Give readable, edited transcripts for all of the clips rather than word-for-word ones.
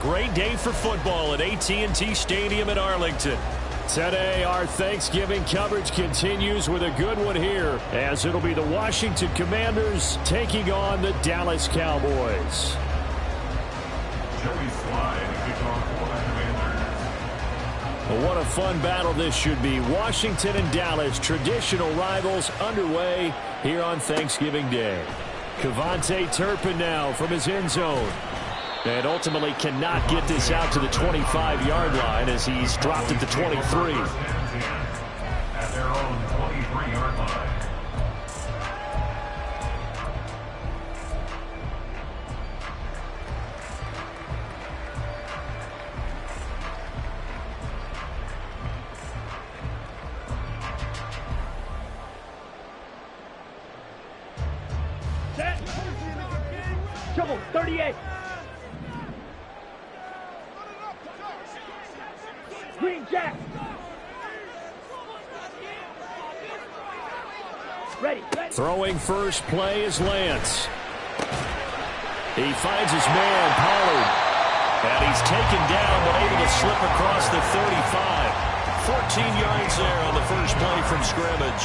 Great day for football at AT&T Stadium in Arlington. Today, our Thanksgiving coverage continues with a good one here, as it'll be the Washington Commanders taking on the Dallas Cowboys. Well, what a fun battle this should be. Washington and Dallas, traditional rivals, underway here on Thanksgiving Day. Kevontae Turpin now from his end zone. And ultimately cannot get this out to the 25-yard line as he's dropped at the 23. At their own 23-yard line. Set. Trouble, 38. Green Jack. Ready. Throwing first play is Lance. He finds his man, Pollard. And he's taken down, but able to slip across the 35. 14 yards there on the first play from scrimmage.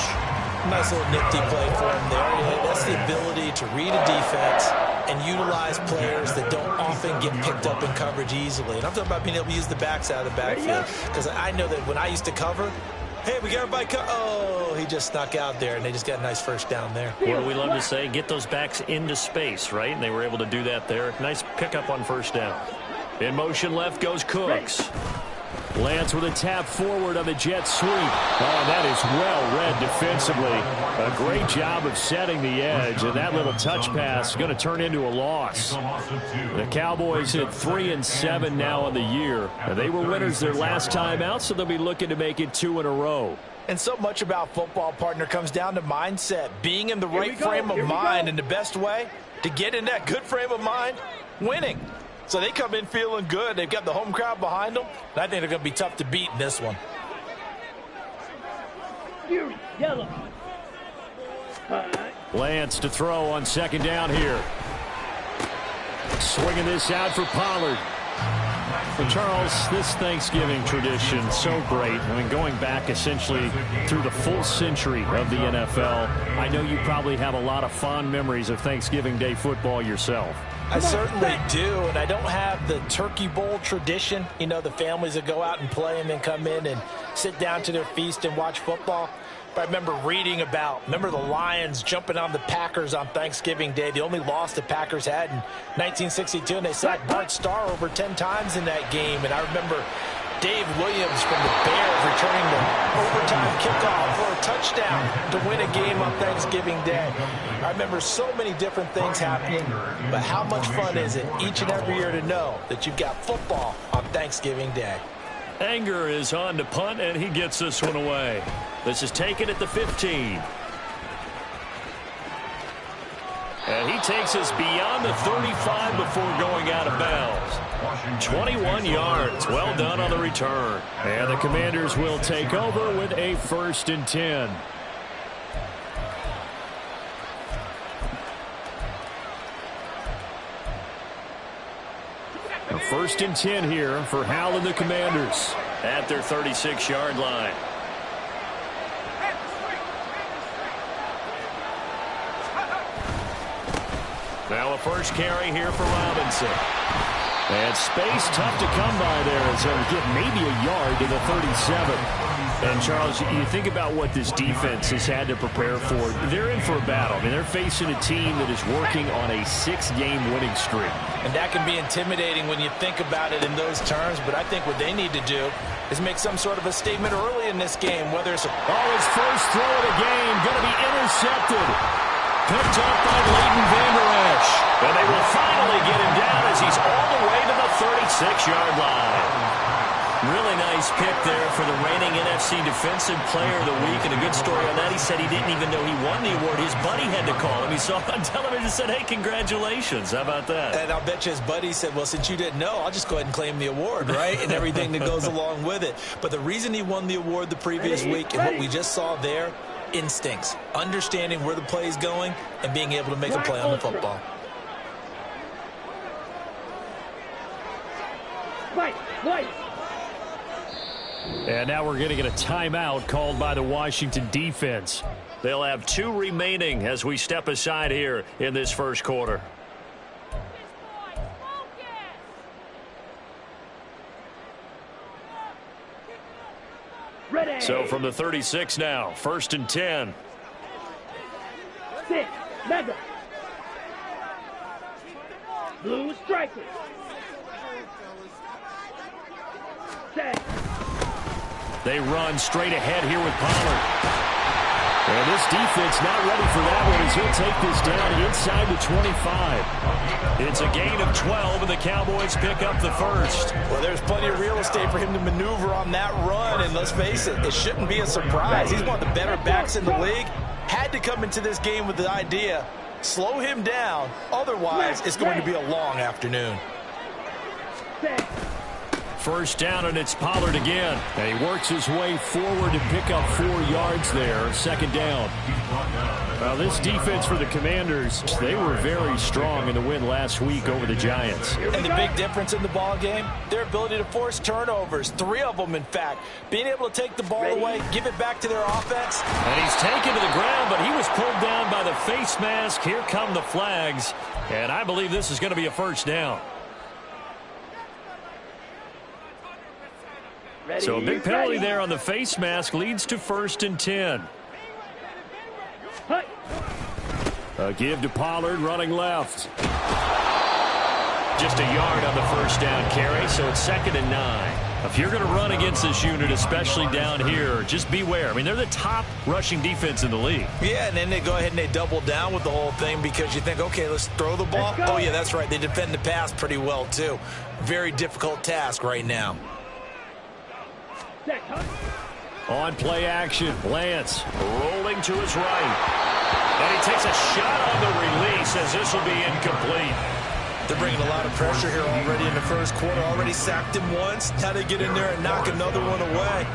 Nice little nifty play for him there. That's the ability to read a defense and utilize players that don't often get picked up in coverage easily. And I'm talking about being able to use the backs out of the backfield. Because I know that when I used to cover, hey, we got everybody oh, he just snuck out there, and they just got a nice first down there. What do we love to say? Get those backs into space, right? And they were able to do that there. Nice pickup on first down. In motion left goes Cooks. Lance with a tap forward on the jet sweep. Oh, that is well read defensively. A great job of setting the edge, and that little touch pass is going to turn into a loss. The Cowboys hit 3-7 now on the year. They were winners their last time out, so they'll be looking to make it 2 in a row. And so much about football, partner, comes down to mindset. Being in the right frame of mind, and the best way to get in that good frame of mind, winning. So they come in feeling good. They've got the home crowd behind them. And I think they're going to be tough to beat in this one. Fury, yellow. Lance to throw on second down here. Swinging this out for Pollard. Well, Charles, this Thanksgiving tradition, so great. I mean, going back essentially through the full century of the NFL, I know you probably have a lot of fond memories of Thanksgiving Day football yourself. I certainly do, and I don't have the turkey bowl tradition. You know, the families that go out and play and then come in and sit down to their feast and watch football. But I remember reading remember the Lions jumping on the Packers on Thanksgiving Day. The only loss the Packers had in 1962, and they sacked Bart Starr over 10 times in that game. And I remember Dave Williams from the Bears returning the overtime kickoff for a touchdown to win a game on Thanksgiving Day. I remember so many different things happening, but how much fun is it each and every year to know that you've got football on Thanksgiving Day? Anger is on to punt, and he gets this one away. This is taken at the 15. And he takes us beyond the 35 before going out of bounds. 21 yards. Well done on the return. And the Commanders will take over with a 1st and 10. A 1st and 10 here for Hal and the Commanders at their 36-yard line. Now a first carry here for Robinson. And space tough to come by there as he'll get maybe a yard to the 37. And, Charles, you think about what this defense has had to prepare for. They're in for a battle. I mean, they're facing a team that is working on a 6-game winning streak. And that can be intimidating when you think about it in those terms. But I think what they need to do is make some sort of a statement early in this game, whether it's his first throw of the game going to be intercepted. Picked up by Leighton Vander Esch. And they will finally get him down as he's all the way to the 36-yard line. Really nice pick there for the reigning NFC Defensive Player of the Week. And a good story on that. He said he didn't even know he won the award. His buddy had to call him. He saw him on television and said, hey, congratulations. How about that? And I'll bet you his buddy said, well, since you didn't know, I'll just go ahead and claim the award, right? And everything that goes along with it. But the reason he won the award the previous week and what we just saw there, instincts, understanding where the play is going and being able to make a play on the football. Fight. White. And now we're going to get a timeout called by the Washington defense. They'll have 2 remaining as we step aside here in this first quarter. Ready. So from the 36 now, 1st and 10. 6. Mega. Blue striker. Set. They run straight ahead here with Pollard. And this defense not ready for that one as he'll take this down inside the 25. It's a gain of 12, and the Cowboys pick up the first. Well, there's plenty of real estate for him to maneuver on that run, and let's face it, it shouldn't be a surprise. He's one of the better backs in the league. Had to come into this game with the idea, slow him down, otherwise it's going to be a long afternoon. Set. First down, and it's Pollard again. And he works his way forward to pick up 4 yards there. 2nd down. Well, this defense for the Commanders, they were very strong in the win last week over the Giants. And the big difference in the ball game, their ability to force turnovers. 3 of them, in fact. Being able to take the ball away, give it back to their offense. And he's taken to the ground, but he was pulled down by the face mask. Here come the flags. And I believe this is going to be a first down. Ready. So a big penalty there on the face mask leads to 1st and 10. Hut. A give to Pollard running left. Just a yard on the first down carry, so it's 2nd and 9. If you're going to run against this unit, especially down here, just beware. I mean, they're the top rushing defense in the league. Yeah, and then they go ahead and they double down with the whole thing because you think, okay, let's throw the ball. Oh, yeah, that's right. They defend the pass pretty well, too. Very difficult task right now. Set. Hut. On play action, Lance rolling to his right. And he takes a shot on the release as this will be incomplete. They're bringing a lot of pressure here already in the first quarter. Already sacked him once. Now they get in there and knock another one away.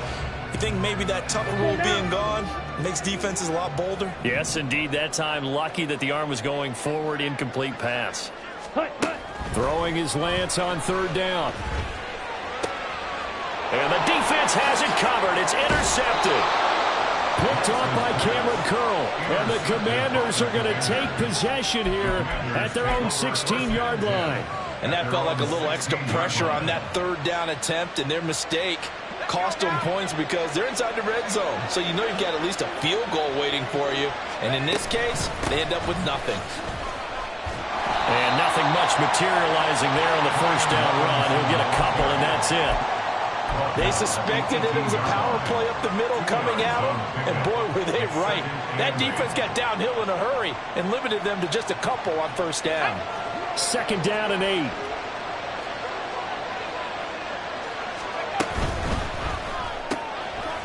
You think maybe that Tucker rule being gone makes defenses a lot bolder? Yes, indeed. That time, lucky that the arm was going forward. Incomplete pass. Hut. Hut. Throwing his Lance on 3rd down. And the defense has it covered. It's intercepted. Picked off by Cameron Curl. And the Commanders are going to take possession here at their own 16-yard line. And that felt like a little extra pressure on that 3rd down attempt, and their mistake cost them points because they're inside the red zone. So you know you've got at least a field goal waiting for you. And in this case, they end up with nothing. And nothing much materializing there on the first down run. He'll get a couple, and that's it. They suspected that it was a power play up the middle coming at them, and boy, were they right. That defense got downhill in a hurry and limited them to just a couple on first down. 2nd down and 8.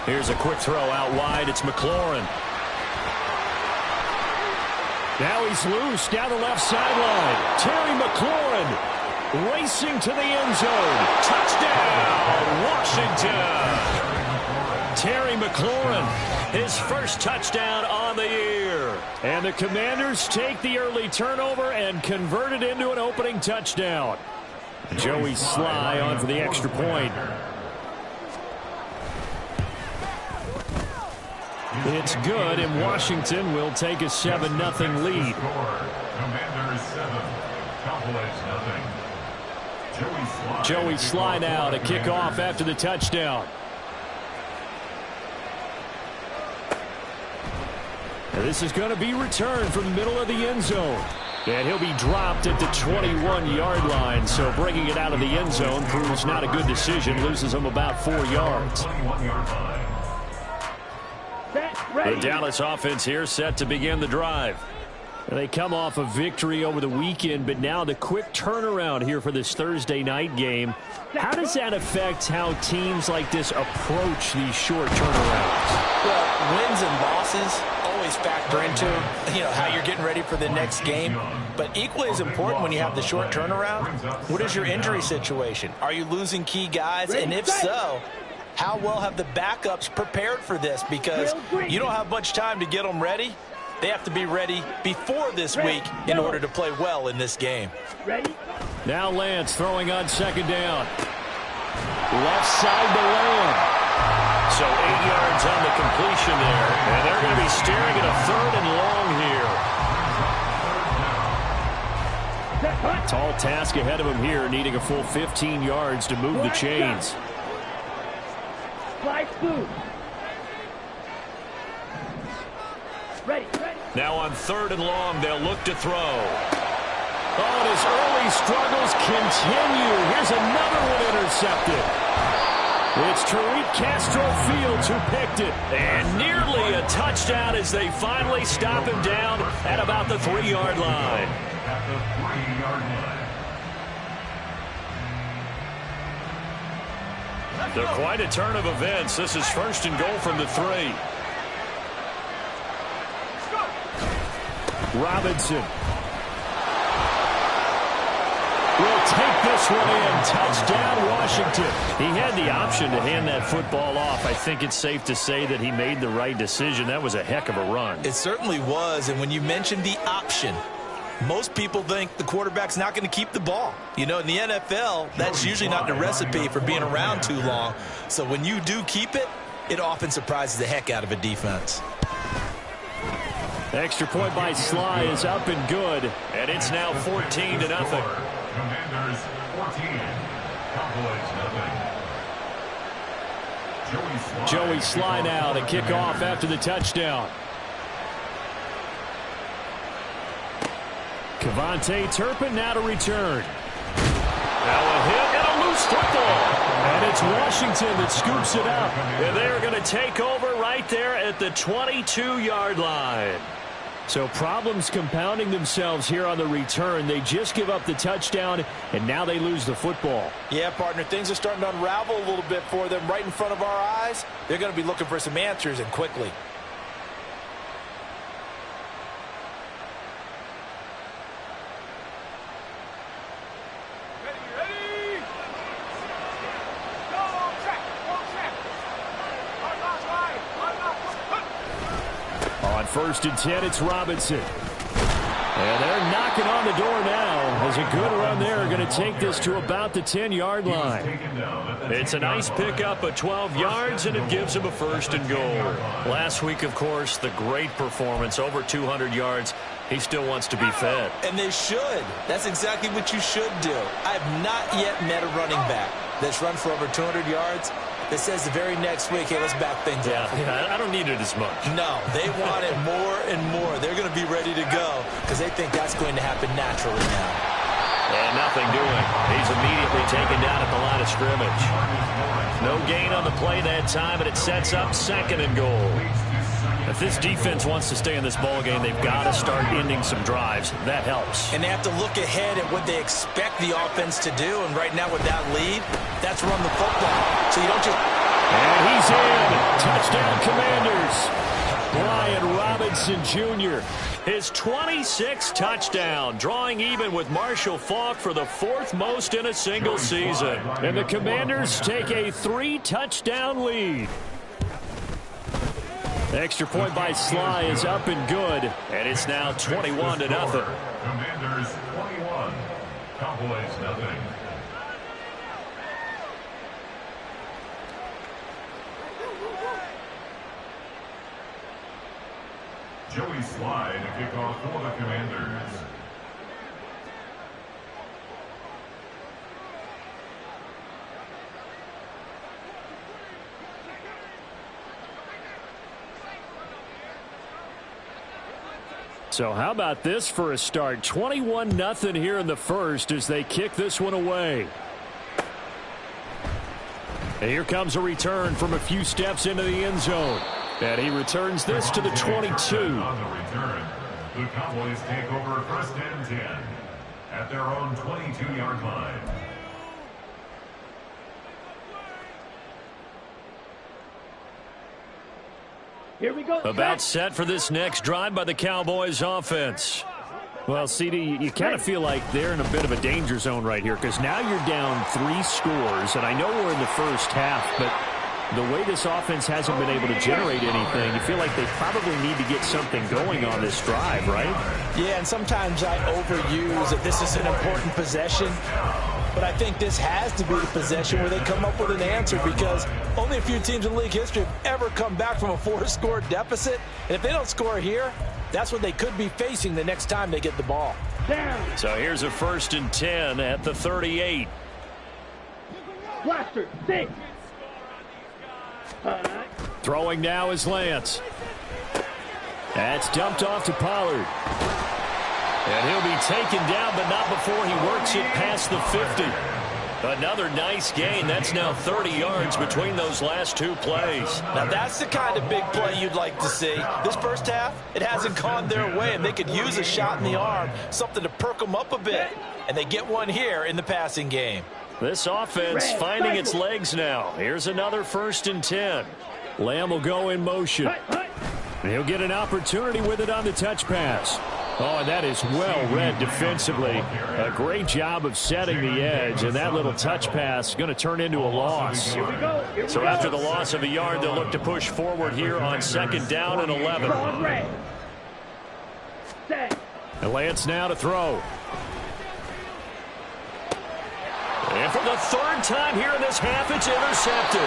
Here's a quick throw out wide. It's McLaurin. Now he's loose down the left sideline. Terry McLaurin racing to the end zone. Touchdown, Washington. Terry McLaurin, his first touchdown on the year. And the Commanders take the early turnover and convert it into an opening touchdown. Joey Sly on for the extra point. It's good, and Washington will take a 7-0 lead. Commanders 7, Cowboys 0. Joey Sly now to kick off after the touchdown. And this is going to be returned from the middle of the end zone. And he'll be dropped at the 21-yard line. So bringing it out of the end zone proves not a good decision. Loses him about 4 yards. The Dallas offense here set to begin the drive. And they come off a victory over the weekend, but now the quick turnaround here for this Thursday night game. How does that affect how teams like this approach these short turnarounds? Well, wins and losses always factor into, how you're getting ready for the next game. But equally as important when you have the short turnaround, what is your injury situation? Are you losing key guys? And if so, how well have the backups prepared for this? Because you don't have much time to get them ready. They have to be ready before this week in order to play well in this game. Ready? Now Lance throwing on 2nd down. Left side to Lamb. So 8 yards on the completion there. And they're going to be staring at a 3rd and long here. Tall task ahead of him here, needing a full 15 yards to move the chains. Slide through. Ready. Now on 3rd and long, they'll look to throw. Oh, and his early struggles continue. Here's another one intercepted. It's Tariq Castro Fields who picked it. And nearly a touchdown as they finally stop him down at about the 3-yard line. At the 3-yard line. They're quite a turn of events. This is 1st and goal from the 3. Robinson will take this one in. Touchdown, Washington. He had the option to hand that football off. I think it's safe to say that he made the right decision. That was a heck of a run. It certainly was. And when you mentioned the option, most people think the quarterback's not going to keep the ball. You know, in the NFL, that's usually not the recipe for being around too long. So when you do keep it, it often surprises the heck out of a defense. Extra point by Sly is up and good, and it's now 14-0. Commanders 14, Cowboys nothing. Joey Sly now to kick off after the touchdown. Kevontae Turpin now to return. Now a hit and a loose football. And it's Washington that scoops it up. And they're going to take over right there at the 22-yard line. So problems compounding themselves here on the return. They just give up the touchdown, and now they lose the football. Yeah, partner, things are starting to unravel a little bit for them right in front of our eyes. They're going to be looking for some answers, and quickly. On 1st and 10, it's Robinson. And they're knocking on the door now as a good run there. Going to take this to about the 10-yard line. It's a nice pickup of 12 yards, and it gives him a 1st and goal. Last week, of course, the great performance, over 200 yards. He still wants to be fed. And they should. That's exactly what you should do. I have not yet met a running back that's run for over 200 yards that says the very next week, hey, let's back things up. Yeah, I don't need it as much. No, they want it more and more. They're going to be ready to go because they think that's going to happen naturally now. And nothing doing. He's immediately taken down at the line of scrimmage. No gain on the play that time, but it sets up 2nd and goal. If this defense wants to stay in this ballgame, they've got to start ending some drives. That helps. And they have to look ahead at what they expect the offense to do. And right now with that lead, that's run the football. So you don't just... And he's in. Touchdown, Commanders. Brian Robinson Jr. His 26th touchdown, drawing even with Marshall Faulk for the 4th most in a single season. And the Commanders take a 3-touchdown lead. Extra point by Sly is up and good, and it's now 21-0. Commanders 21, Cowboys nothing. Joey Sly to kick off for the Commanders. So how about this for a start? 21-0 here in the first as they kick this one away. And here comes a return from a few steps into the end zone. And he returns this to the 22. On the return, the Cowboys take over 1st and 10 at their own 22-yard line. Here we go. About set for this next drive by the Cowboys offense. Well, CD, you kind of feel like they're in a bit of a danger zone right here because now you're down 3 scores, and I know we're in the first half, but the way this offense hasn't been able to generate anything, you feel like they probably need to get something going on this drive, right? Yeah, and sometimes I overuse that this is an important possession. But I think this has to be the possession where they come up with an answer, because only a few teams in league history have ever come back from a 4-score deficit. And if they don't score here, that's what they could be facing the next time they get the ball. Down. So here's a 1st and 10 at the 38. Blaster, 6. Throwing now is Lance. That's dumped off to Pollard. And he'll be taken down, but not before he works it past the 50. Another nice gain. That's now 30 yards between those last 2 plays. Now that's the kind of big play you'd like to see. This first half, it hasn't gone their way, and they could use a shot in the arm, something to perk them up a bit. And they get one here in the passing game. This offense finding its legs now. Here's another 1st and 10. Lamb will go in motion. And he'll get an opportunity with it on the touch pass. Oh, and that is well read defensively. A great job of setting the edge, and that little touch pass is going to turn into a loss. So after the loss of a yard, they'll look to push forward here on 2nd down and 11. And Lance now to throw. And for the 3rd time here in this half, it's intercepted.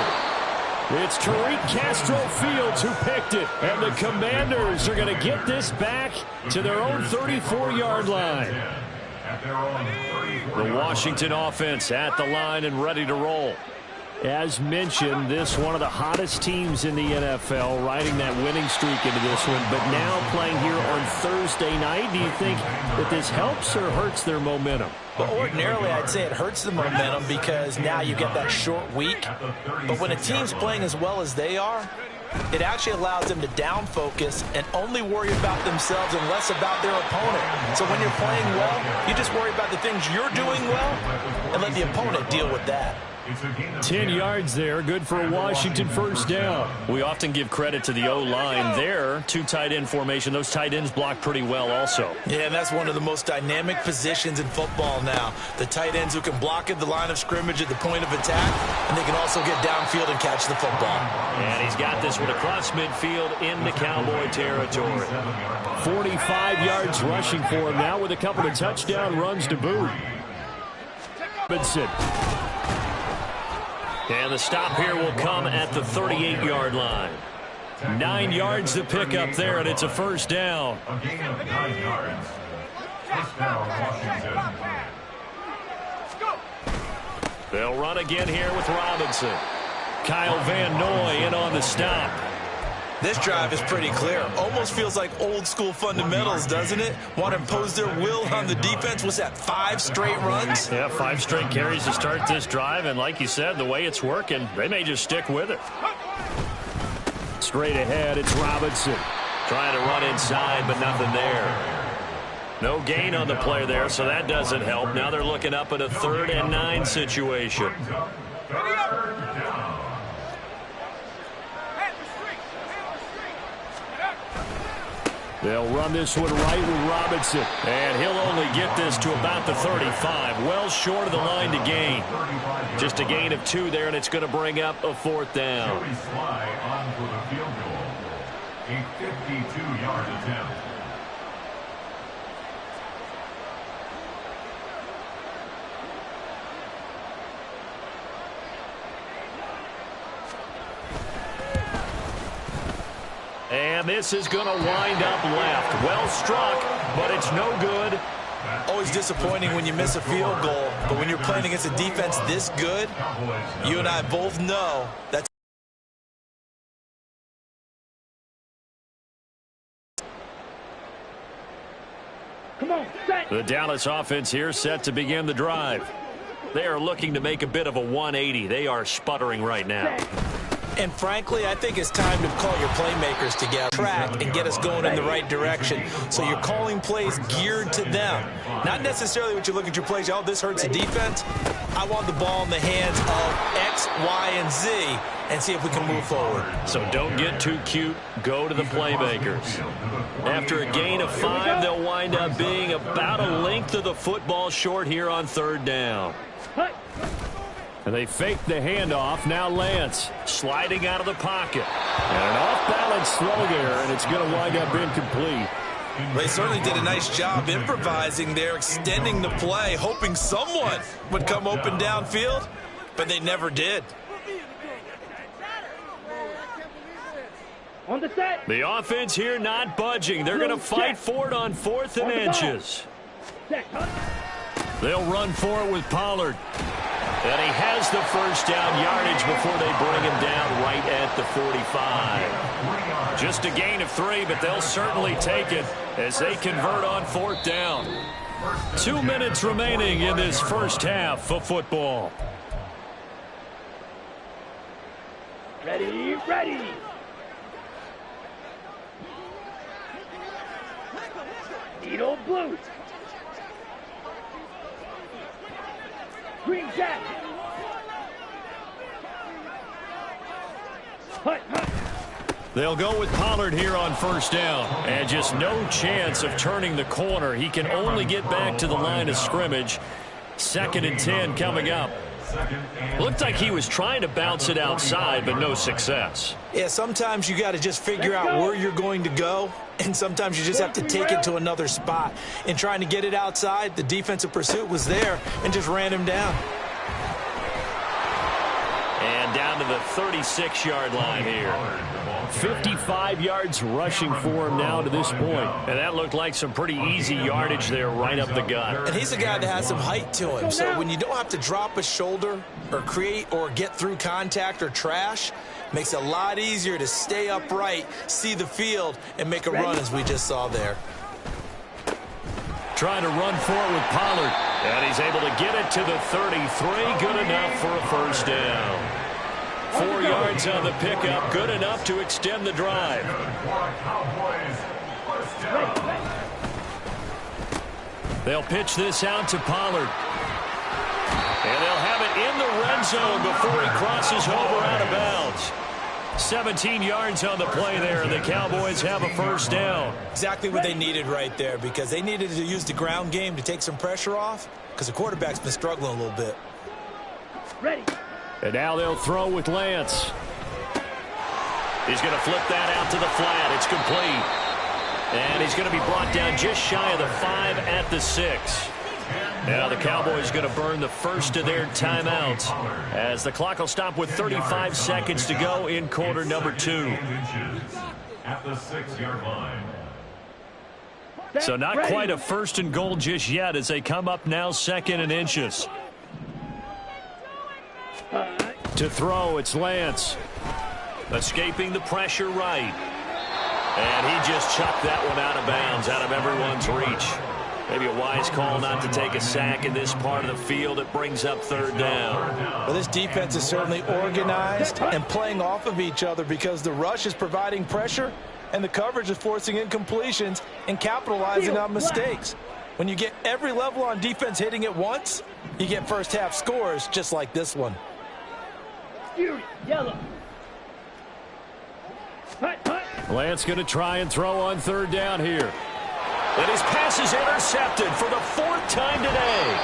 It's Tariq Castro Fields who picked it, and the Commanders are going to get this back to their own 34-yard line. The Washington offense at the line and ready to roll. As mentioned, this one of the hottest teams in the NFL, riding that winning streak into this one, but now playing here on Thursday night. Do you think that this helps or hurts their momentum? But ordinarily, I'd say it hurts the momentum because now you get that short week. But when a team's playing as well as they are, it actually allows them to down focus and only worry about themselves and less about their opponent. So when you're playing well, you just worry about the things you're doing well and let the opponent deal with that. 10 yards there, good for a Washington 1st down. We often give credit to the O-line there. 2 tight end formation. Those tight ends block pretty well also. Yeah, and that's one of the most dynamic positions in football now. The tight ends who can block at the line of scrimmage at the point of attack, and they can also get downfield and catch the football. And he's got this one across midfield into Cowboy territory. 45 yards rushing for him now with a couple of touchdown runs to boot. Robinson. And the stop here will come at the 38-yard line. 9 yards to pick up there, and it's a 1st down. A gain of 9 yards. 1st down, Washington. They'll run again here with Robinson. Kyle Van Noy in on the stop. This drive is pretty clear. Almost feels like old school fundamentals, doesn't it? Want to impose their will on the defense. What's that, 5 straight runs? Yeah, 5 straight carries to start this drive. And like you said, the way it's working, they may just stick with it. Straight ahead, it's Robinson. Trying to run inside, but nothing there. No gain on the play there, so that doesn't help. Now they're looking up at a 3rd and 9 situation. They'll run this one right with Robinson. And he'll only get this to about the 35. Well short of the line to gain. Just a gain of 2 there, and it's going to bring up a 4th down. Joey Sly on for the field goal. A 52-yard attempt. And this is going to wind up left. Well struck, but it's no good. Always disappointing when you miss a field goal, but when you're playing against a defense this good, you and I both know that's Come on, set. The Dallas offense here set to begin the drive. They are looking to make a bit of a 180. They are sputtering right now. And frankly, I think it's time to call your playmakers together, track, and get us going in the right direction. So you're calling plays geared to them. Not necessarily what you look at your plays, oh, this hurts the defense. I want the ball in the hands of X, Y, and Z and see if we can move forward. So don't get too cute. Go to the playmakers. After a gain of 5, they'll wind up being about a length of the football short here on 3rd down. And they fake the handoff. Now Lance sliding out of the pocket. And an off-balance throw there, and it's going to wind up incomplete. They certainly did a nice job improvising there, extending the play, hoping someone would come open downfield, but they never did. On the set. The offense here not budging. They're going to fight for it on 4th and inches. They'll run for it with Pollard. And he has the first down yardage before they bring him down right at the 45. Just a gain of 3, but they'll certainly take it as they convert on 4th down. 2 minutes remaining in this first half of football. Ready, ready. Needle blues. Green jacket. Hut, hut. They'll go with Pollard here on 1st down. And just no chance of turning the corner. He can only get back to the line of scrimmage. 2nd and 10 coming up. Looked like he was trying to bounce it outside, but no success. Yeah, sometimes you got to just figure out where you're going to go, and sometimes you just have to take it to another spot. In trying to get it outside, the defensive pursuit was there and just ran him down. And down to the 36-yard line here. 55 yards rushing for him now to this point. And that looked like some pretty easy yardage there right up the gut. And he's a guy that has some height to him. So when you don't have to drop a shoulder or create or get through contact or trash, makes it a lot easier to stay upright, see the field, and make a run as we just saw there. Trying to run for it with Pollard. And he's able to get it to the 33. Good enough for a first down. 4 yards on the pickup. Good enough to extend the drive. They'll pitch this out to Pollard. And they'll have it in the red zone before he crosses over out of bounds. 17 yards on the play there, and the Cowboys have a first down. Exactly what they needed right there, because they needed to use the ground game to take some pressure off, because the quarterback's been struggling a little bit. Ready. And now they'll throw with Lance. He's going to flip that out to the flat. It's complete. And he's going to be brought down just shy of the 5 at the 6. Now the Cowboys going to burn the first of their timeouts as the clock will stop with 35 seconds to go in quarter number 2. At the 6-yard line. So not quite a 1st and goal just yet as they come up now 2nd and inches. To throw, it's Lance. Escaping the pressure right. And he just chucked that one out of bounds, out of everyone's reach. Maybe a wise call not to take a sack in this part of the field. It brings up 3rd down. Well, this defense is certainly organized and playing off of each other because the rush is providing pressure and the coverage is forcing incompletions and capitalizing on mistakes. When you get every level on defense hitting at once, you get first half scores just like this one. Yellow. Lance going to try and throw on 3rd down here. And his pass is intercepted for the 4th time today.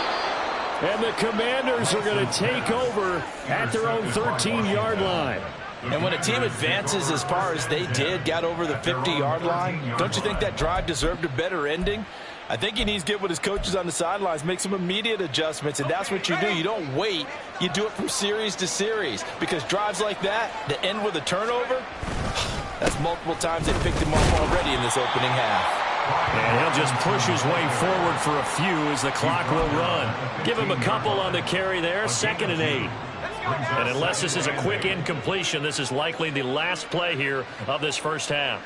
And the Commanders are going to take over at their own 13-yard line. And when a team advances as far as they did, got over the 50-yard line, don't you think that drive deserved a better ending? I think he needs to get with his coaches on the sidelines, make some immediate adjustments, and that's what you do. You don't wait. You do it from series to series because drives like that end with a turnover, that's multiple times they picked him off already in this opening half. And he'll just push his way forward for a few as the clock will run. Give him a couple on the carry there, 2nd and 8. And unless this is a quick incompletion, this is likely the last play here of this first half.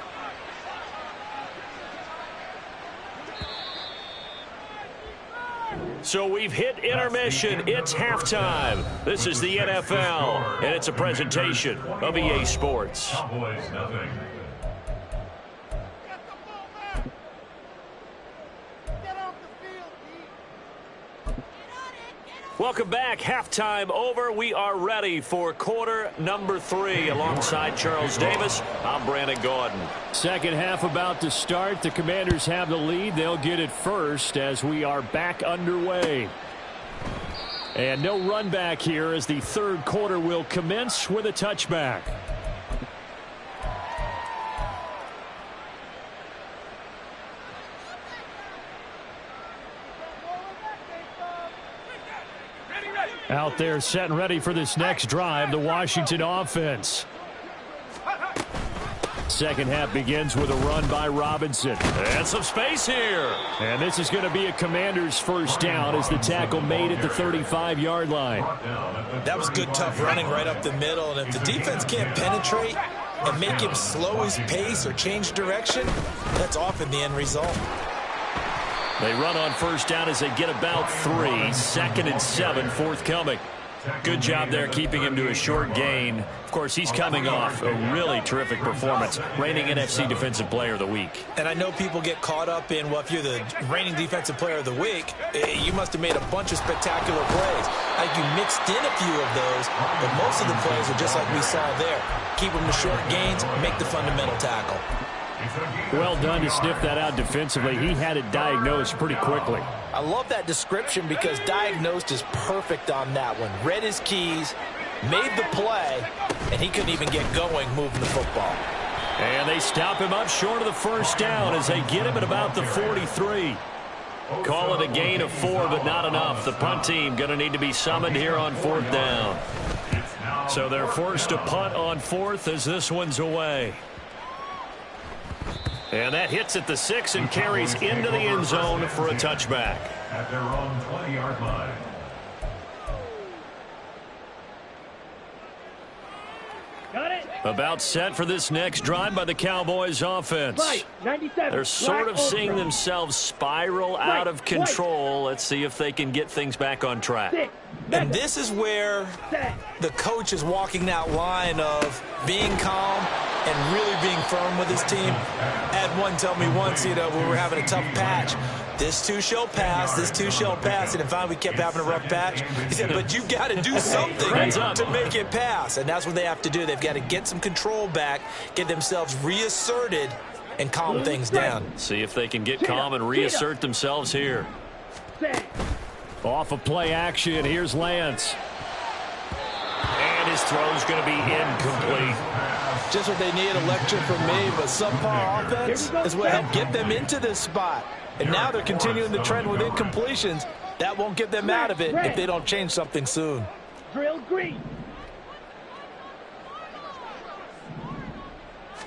So we've hit intermission. It's halftime. This is the NFL, and it's a presentation of EA Sports. Cowboys nothing. Welcome back. Halftime over. We are ready for quarter number 3. Alongside Charles Davis, I'm Brandon Gordon. Second half about to start. The Commanders have the lead. They'll get it first as we are back underway. And no run back here as the 3rd quarter will commence with a touchback. Out there set and ready for this next drive, the Washington offense. Second half begins with a run by Robinson. And some space here. And this is going to be a Commanders first down as the tackle made at the 35-yard line. That was good, tough running right up the middle. And if the defense can't penetrate and make him slow his pace or change direction, that's often the end result. They run on first down as they get about 3. 2nd and 7 forthcoming. Good job there keeping him to a short gain. Of course, he's coming off a really terrific performance, reigning NFC Defensive Player of the Week. And I know people get caught up in, well, if you're the reigning Defensive Player of the Week, you must have made a bunch of spectacular plays. Like you mixed in a few of those, but most of the plays are just like we saw there. Keep them to short gains, make the fundamental tackle. Well done to sniff that out defensively. He had it diagnosed pretty quickly. I love that description because diagnosed is perfect on that one. Read his keys, made the play, and he couldn't even get going moving the football. And they stop him up short of the first down as they get him at about the 43. Call it a gain of 4, but not enough. The punt team going to need to be summoned here on 4th down. So they're forced to punt on 4th as this one's away. And that hits at the 6 and carries into the end zone for a touchback. At their own 20-yard line. Got it. About set for this next drive by the Cowboys offense. Right, 97. They're sort of Black seeing Ultra. themselves spiral out of control. Let's see if they can get things back on track. 6. And this is where the coach is walking that line of being calm and really being firm with his team. Had one tell me once, when we were having a tough patch, this too shall pass, this too shall pass. And finally we kept having a rough patch. He said, but you've got to do something to make it pass. And that's what they have to do. They've got to get some control back, get themselves reasserted, and calm things down. See if they can get calm and reassert themselves here. Off of play action, here's Lance. And his throw's going to be incomplete. Just what they need, a lecture from me, but subpar offense is what helped get them into this spot. And now they're continuing the trend with incompletions. That won't get them out of it if they don't change something soon. Drill green.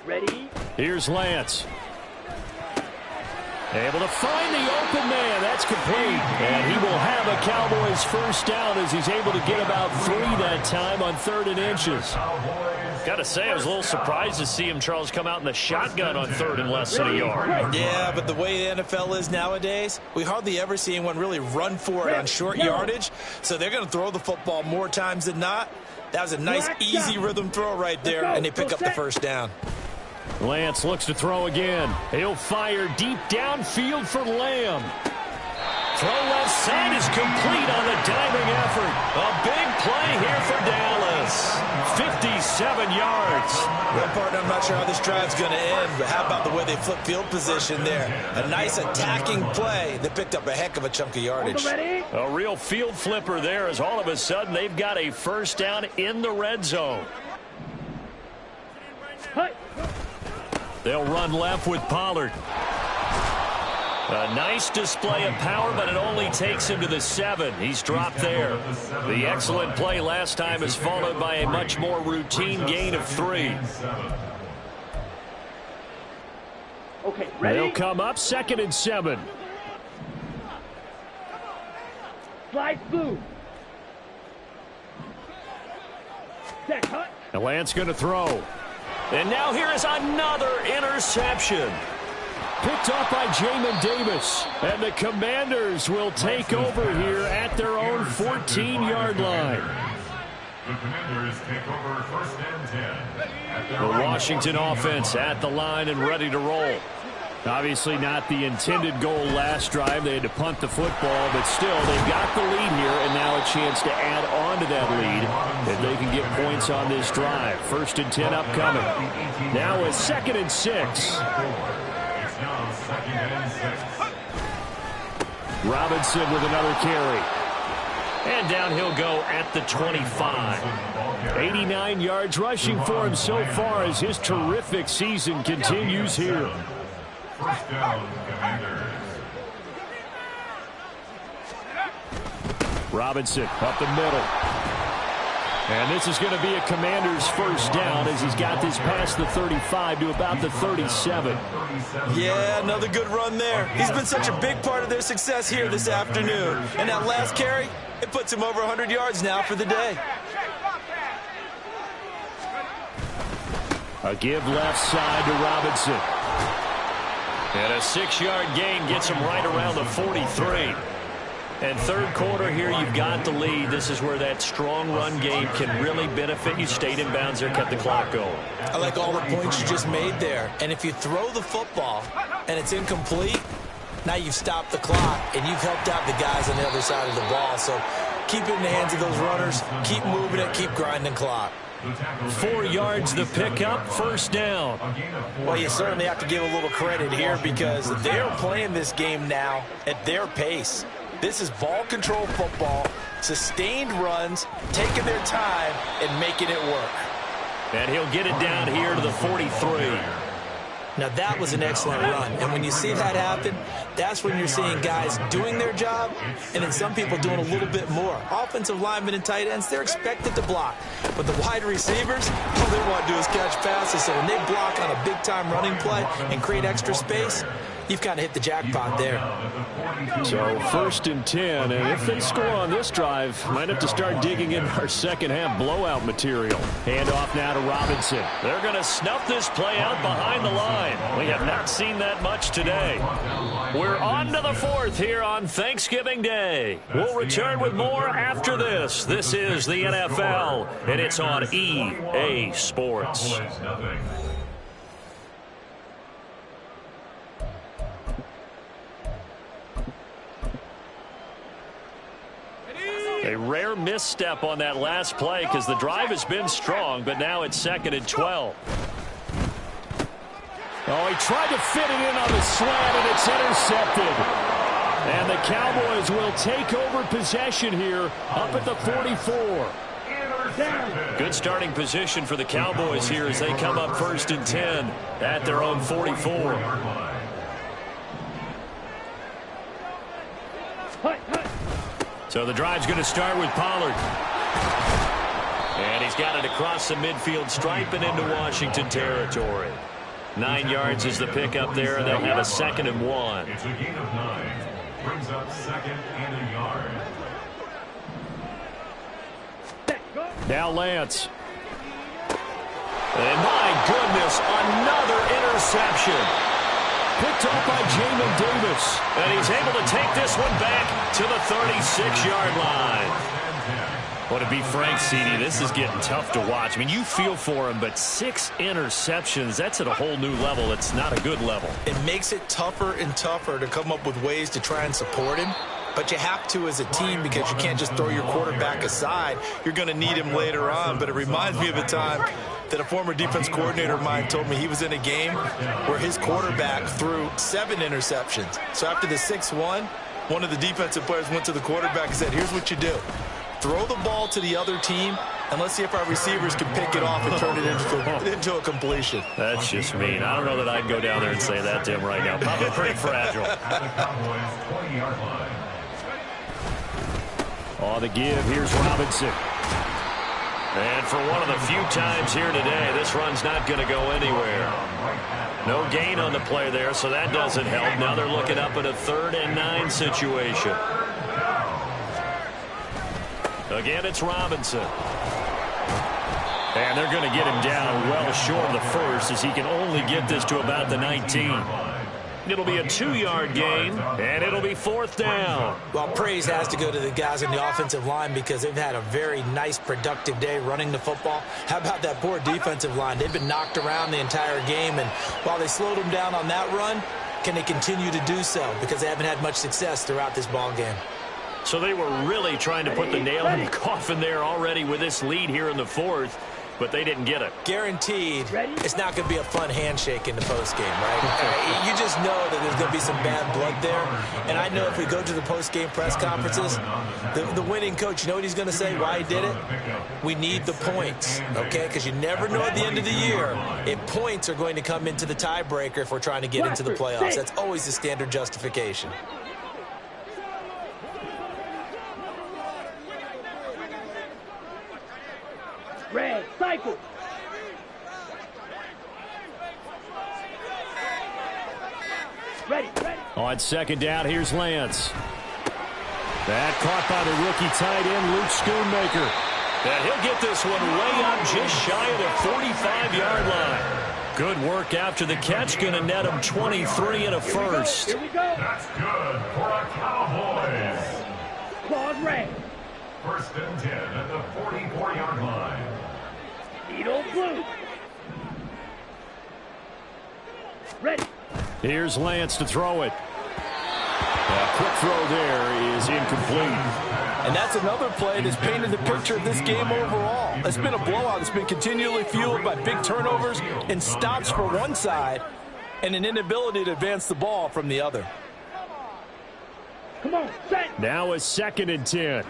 Ready. Here's Lance. Able to find the open man. That's complete. And he will have a Cowboys first down as he's able to get about 3 that time on 3rd and inches. Got to say, I was a little surprised to see him, Charles, come out in the shotgun on 3rd and less than a yard. Yeah, but the way the NFL is nowadays, we hardly ever see anyone really run for it on short yardage. So they're going to throw the football more times than not. That was a nice, easy rhythm throw right there, and they pick up the first down. Lance looks to throw again. He'll fire deep downfield for Lamb. Throw left side is complete on the diving effort. A big play here for Dallas. 57 yards. Well, partner, I'm not sure how this drive's going to end, but how about the way they flip field position there? A nice attacking play that picked up a heck of a chunk of yardage. A real field flipper there as all of a sudden they've got a first down in the red zone. They'll run left with Pollard. A nice display of power, but it only takes him to the 7. He's dropped there. The excellent play last time is followed by a much more routine gain of 3. Okay, ready? They'll come up 2nd and 7. Slide blue. Set, cut. And Lance going to throw. And now here is another interception. Picked up by Jamin Davis. And the Commanders will take over here at their own 14-yard line. The Commanders take over 1st and 10. The Washington offense at the line and ready to roll. Obviously not the intended goal last drive. They had to punt the football, but still they've got the lead here and now a chance to add on to that lead if they can get points on this drive. 1st and 10 upcoming. Now a 2nd and 6. It's now 2nd and 6. Robinson with another carry. And down he'll go at the 25. 89 yards rushing for him so far as his terrific season continues here. First down, Commanders. Robinson up the middle. And this is going to be a Commanders first down as he's got this past the 35 to about the 37. Yeah, another good run there. He's been such a big part of their success here this afternoon. And that last carry, it puts him over 100 yards now for the day. A give left side to Robinson. And a 6-yard gain gets him right around the 43. And third quarter here, you've got the lead. This is where that strong run game can really benefit you. Stayed in bounds there, kept the clock going. I like all the points you just made there. And if you throw the football and it's incomplete, now you've stopped the clock and you've helped out the guys on the other side of the ball. So keep it in the hands of those runners. Keep moving it. Keep grinding clock. 4 yards the pickup, first down. Well, you certainly have to give a little credit here because they're playing this game now at their pace. This is ball control football, sustained runs, taking their time and making it work. And he'll get it down here to the 43. Now, that was an excellent run. And when you see that happen, that's when you're seeing guys doing their job and then some people doing a little bit more. Offensive linemen and tight ends, they're expected to block. But the wide receivers, all they want to do is catch passes. So when they block on a big-time running play and create extra space, you've kind of hit the jackpot there. So first and 10, and if they score on this drive, might have to start digging in our second-half blowout material. Handoff now to Robinson. They're going to snuff this play out behind the line. We have not seen that much today. We're on to the fourth here on Thanksgiving Day. We'll return with more after this. This is the NFL, and it's on EA Sports. A rare misstep on that last play because the drive has been strong, but now it's 2nd and 12. Oh, he tried to fit it in on the slant, and it's intercepted. And the Cowboys will take over possession here up at the 44. Good starting position for the Cowboys here as they come up 1st and 10 at their own 44. So the drive's going to start with Pollard. And he's got it across the midfield stripe and into Washington territory. 9 yards is the pickup there, and they'll have a 2nd and 1. It's a gain of 9. Brings up 2nd and a yard. Now Lance. And my goodness, another interception. Picked up by Jamin Davis. And he's able to take this one back to the 36-yard line. Well, to be frank, CD, this is getting tough to watch. I mean, you feel for him, but 6 interceptions, that's at a whole new level. It's not a good level. It makes it tougher and tougher to come up with ways to try and support him. But you have to as a team because you can't just throw your quarterback aside. You're going to need him later on. But it reminds me of a time that a former defense coordinator of mine told me he was in a game where his quarterback threw 7 interceptions. So after the 6-1, one of the defensive players went to the quarterback and said, here's what you do. Throw the ball to the other team, and let's see if our receivers can pick it off and turn it into a completion. That's just mean. I don't know that I'd go down there and say that to him right now. Probably pretty fragile. On the give, here's Robinson. And for one of the few times here today, this run's not going to go anywhere. No gain on the play there, so that doesn't help. Now they're looking up at a 3rd and 9 situation. Again, it's Robinson. And they're going to get him down well short of the first as he can only get this to about the 19. It'll be a 2-yard gain, and it'll be 4th down. Well, praise has to go to the guys in the offensive line because they've had a very nice, productive day running the football. How about that poor defensive line? They've been knocked around the entire game, and while they slowed them down on that run, can they continue to do so? Because they haven't had much success throughout this ball game. So they were really trying to put the nail in the coffin there already with this lead here in the 4th, but they didn't get it. Guaranteed, it's not going to be a fun handshake in the postgame, right? You just know that there's going to be some bad blood there. And I know if we go to the postgame press conferences, the winning coach, you know what he's going to say, why he did it? We need the points, okay? Because you never know at the end of the year if points are going to come into the tiebreaker if we're trying to get into the playoffs. That's always the standard justification. Red, cycle. Ready. On second down, here's Lance. That caught by the rookie tight end, Luke Schoonmaker. And he'll get this one way up just shy of the 45-yard line. Good work after the catch. Going to net him 23 and a first. Here we go. That's good for a Cowboys. Claws red. First and 10 at the 44-yard line. Needle blue. Ready. Here's Lance to throw it. A quick throw there is incomplete. And that's another play that's painted the picture of this game overall. It's been a blowout. It's been continually fueled by big turnovers and stops for one side and an inability to advance the ball from the other. Come on, set. Now a second and 10.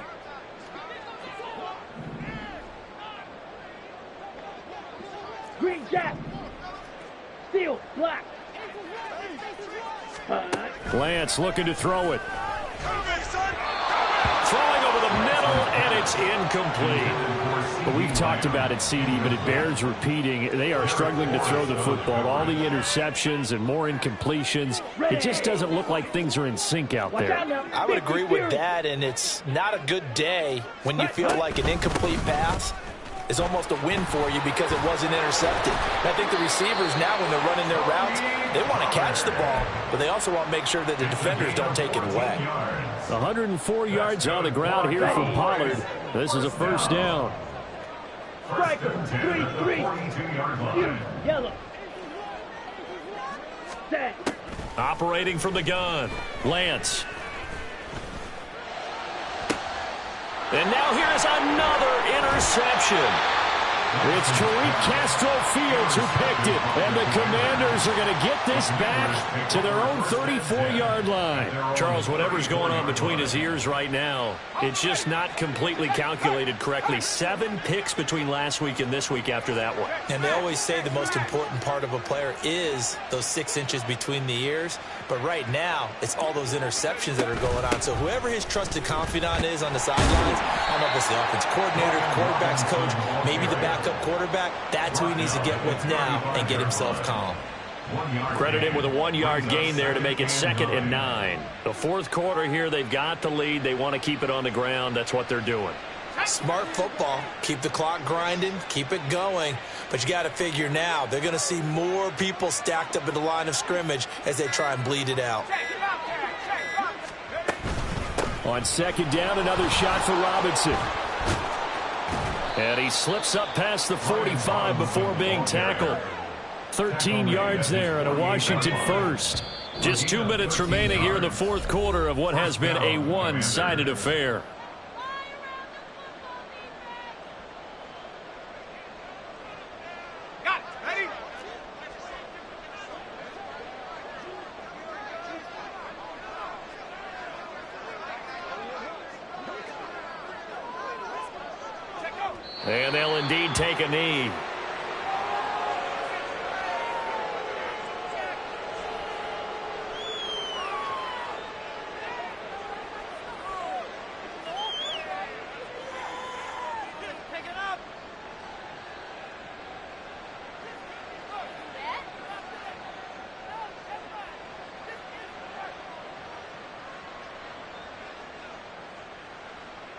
Green jack. Steel, black. Lance looking to throw it. Throwing over the middle, and it's incomplete. But we've talked about it, CD, but it bears repeating. They are struggling to throw the football. All the interceptions and more incompletions. It just doesn't look like things are in sync out there. I would agree with that, and it's not a good day when you feel like an incomplete pass is almost a win for you because it wasn't intercepted. And I think the receivers now, when they're running their routes, they want to catch the ball, but they also want to make sure that the defenders don't take it away. 104 yards on the ground here from Pollard. This is a first down. Striker, 3-3. Yellow. Set. Operating from the gun, Lance. And now here's another interception. It's Tariq Castro Fields who picked it. And the Commanders are going to get this back to their own 34-yard line. Charles, whatever's going on between his ears right now, it's just not completely calculated correctly. 7 picks between last week and this week after that one. And they always say the most important part of a player is those 6 inches between the ears. But right now, it's all those interceptions that are going on. So whoever his trusted confidant is on the sidelines, I don't know if it's the offense coordinator, quarterback's coach, maybe the backup quarterback, that's who he needs to get with now and get himself calm. Credit him with a 1-yard gain there to make it 2nd and 9. The fourth quarter here, they've got the lead. They want to keep it on the ground. That's what they're doing. Smart football. Keep the clock grinding. Keep it going. But you got to figure now, they're going to see more people stacked up in the line of scrimmage as they try and bleed it out. On second down, another shot for Robinson. And he slips up past the 45 before being tackled. 13 yards there and a Washington first. Just 2 minutes remaining here in the fourth quarter of what has been a one-sided affair. And they'll indeed take a knee.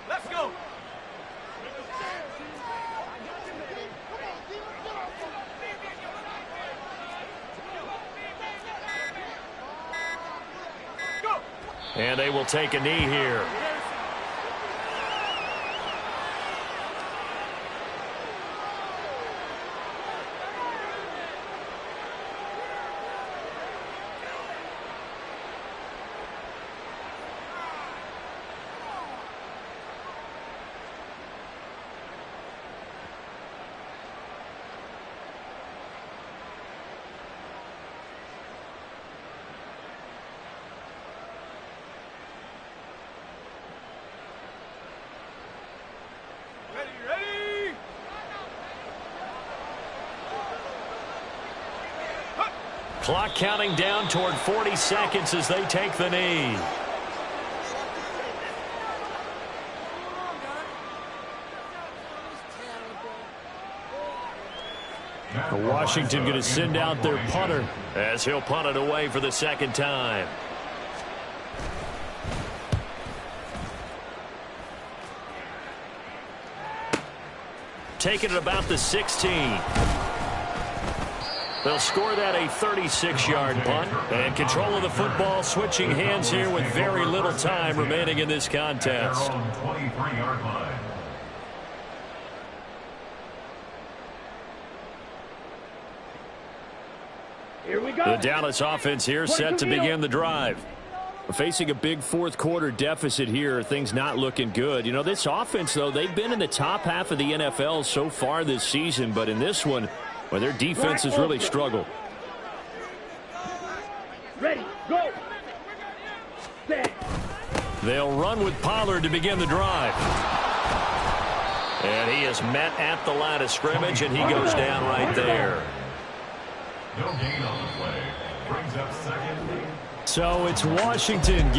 Let's go. And they will take a knee here. Clock counting down toward 40 seconds as they take the knee. Washington going to send out their punter as he'll punt it away for the second time. Taking it about the 16. They'll score that a 36-yard punt. And control of the football switching hands here with very little time remaining in this contest. 23-yard line. Here we go. The Dallas offense here set to begin the drive. Facing a big fourth quarter deficit here, things not looking good. You know, this offense, though, they've been in the top half of the NFL so far this season, but in this one, well, their defense has really struggled. Ready, go. Set. They'll run with Pollard to begin the drive. And he is met at the line of scrimmage, and he goes down right there. No gain on the play. Brings up second. So it's Washington